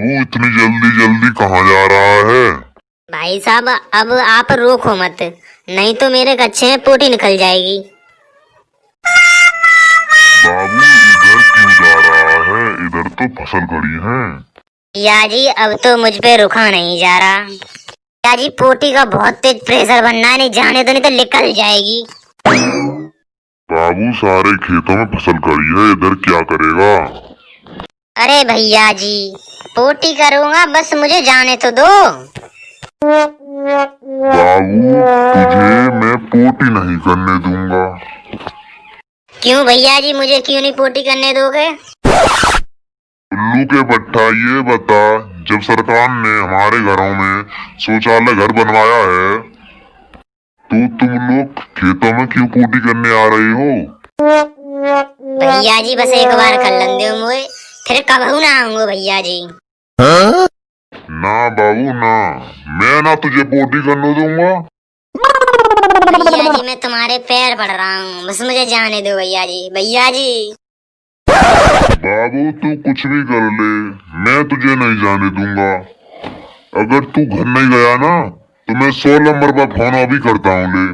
बाबू इतनी जल्दी जल्दी कहाँ जा रहा है? भाई साहब अब आप रोको मत, नहीं तो मेरे कच्चे में पोटी निकल जाएगी। बाबू इधर क्यों जा रहा है? इधर तो फसल खड़ी है। या जी अब तो मुझ पे रुका नहीं जा रहा। या जी पोटी का बहुत तेज प्रेशर बनना है, नहीं जाने तो नहीं तो निकल जाएगी। बाबू सारे खेतों में फसल खड़ी है, इधर क्या करेगा? अरे भैया जी पोटी करूँगा, बस मुझे जाने तो दो। बाबू तुझे मैं पोटी नहीं करने दूंगा। क्यों भैया जी, मुझे क्यों नहीं पोटी करने दोगे? उल्लू के पट्टा ये बता, जब सरकार ने हमारे घरों में शौचालय घर बनवाया है तो तुम लोग खेतों में क्यों पोटी करने आ रहे हो? भैया जी बस एक बार कर लन दो मुझे, फिर कबहू ना आऊंगा भैया जी। ना बाबू ना, मैं ना तुझे पोटी करने दूंगा। भैया जी मैं तुम्हारे पैर पड़ रहा हूँ, बस मुझे जाने दो भैया जी। भैया जी बाबू तू कुछ भी कर ले, मैं तुझे नहीं जाने दूंगा। अगर तू घर नहीं गया ना तो मैं 100 नंबर पर फोन अभी करता हूँ ले।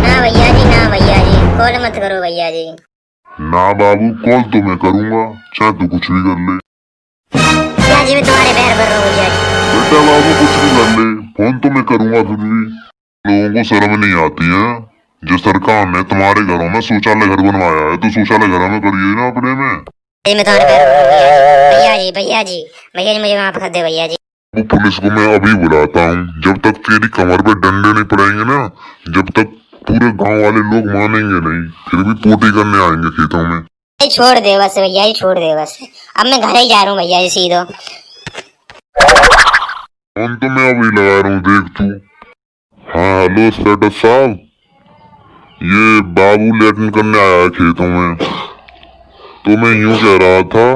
ना भैया जी, ना भैया जी, कॉल मत करो भैया जी। ना बाबू कॉल तो मैं करूंगा, चाहे तू कुछ भी कर ले। भैया जी मैं तुम्हारे पैर पड़ रहा हूँ भैया जी। बेटा बाबू कुछ भी कर ले, फोन तो मैं करूंगा फिर भी। लोगों को शर्म नहीं आती है? जो सरकार ने तुम्हारे घरों में शौचालय घर बनवाया है तो शौचालय घरों में करिए ना अपने में। मैं तुम्हारे पैर पड़ रहा हूँ भैया जी। भैया जी भैया जी मुझे माफ कर दे भैया जी। वो पुलिस को मैं अभी बुलाता हूँ, जब तक तेरी कमर पे डंडे नहीं पड़ेंगे ना, जब तक पूरे गांव वाले लोग मानेंगे नहीं, फिर भी पोटी करने आएंगे खेतों में। छोड़ दे बस भैया जी, छोड़ दे बस, अब मैं घर ही जा रहा हूँ भैया जी सीधो। फोन तो मैं अभी लगा रहा हूँ, देख तू। हाँ हेलो इंस्पेक्टर साहब, ये बाबू लेटरिन करने आया है खेतों में, तो मैं यूं कह रहा था।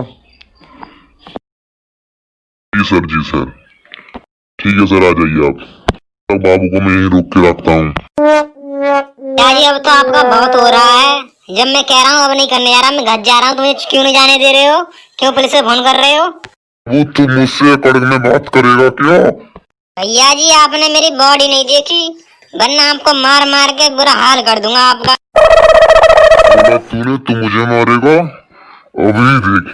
जी सर, जी सर, ठीक है सर, आ जाइए आप। तो बाबू को मैं यहीं रोक के रखता हूँ। जी अब तो आपका बहुत हो रहा है, जब मैं कह रहा हूँ अब नहीं करने जा रहा, मैं घर जा रहा हूँ, तुम्हें क्यों नहीं जाने दे रहे हो? क्यों पुलिस से फोन कर रहे हो? वो तू मुझसे कड़क में बात करेगा क्या? भैया जी आपने मेरी बॉडी नहीं देखी, वरना आपको मार मार के बुरा हाल कर दूंगा आपका। बोला तूने, तू मुझे मारेगा? अभी देख,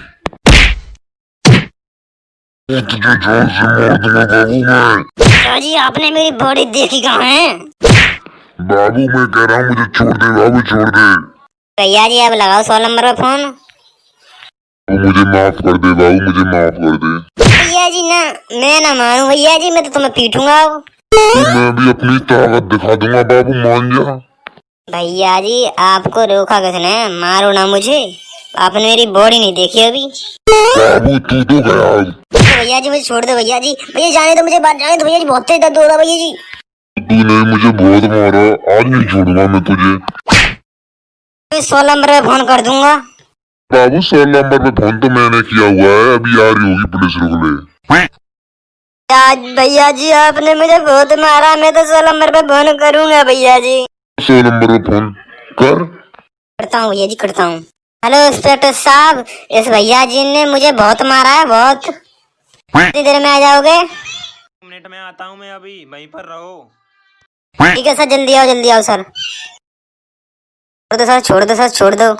तुझे जान से मार दूंगा बाबू मैं। भैया जी आपने मेरी बॉडी देखी कहाँ है? बाबू मैं कह रहा हूँ मुझे छोड़ दे बाबू, छोड़ दे। भैया जी अब लगाओ 100 नंबर पे फोन। तो मुझे माफ कर दे बाबू, मुझे माफ कर दे। भैया जी ना, मैं ना मानू भैया जी, मैं तो तुम्हें पीटूंगा अब। तो मैं भी अपनी ताकत दिखा दूंगा बाबू, मान जा। भैया जी आपको रोका किसने? मारो ना मुझे, आपने मेरी बॉडी नहीं देखी अभी। बाबू तू तो गया। भैया जी मुझे छोड़ दो भैया जी, भैया जाने दो मुझे, बात जाने दो भैया जी, बहुत तेज दर्द हो रहा है भैया जी। तूने मुझे बहुत मारा, आज नहीं छोड़ूंगा मैं तुझे। 100 नंबर पे फोन कर दूंगा। बाबू 100 नंबर पे फोन तो मैंने किया हुआ है, अभी आ रही होगी पुलिस, रुक ले। भैया जी आपने मुझे बहुत मारा, मैं तो 100 नंबर पे फोन करूंगा भैया जी। 100 नंबर पे फोन करता हूँ भैया जी, करता हूँ। हेलो इंस्पेक्टर साहब, इस भैया जी ने मुझे बहुत मारा है, बहुत। कितनी देर में आ जाओगे? मिनट में आता हूँ मैं, अभी वहीं पर रहो। ठीक है सर, जल्दी आओ, जल्दी आओ सर। छोड़ दो सर, छोड़ दो सर, छोड़ दो,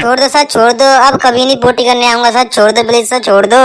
छोड़ दो सर, छोड़ दो, अब कभी नहीं पोटी करने आऊंगा सर, छोड़ दो प्लीज सर, छोड़ दो।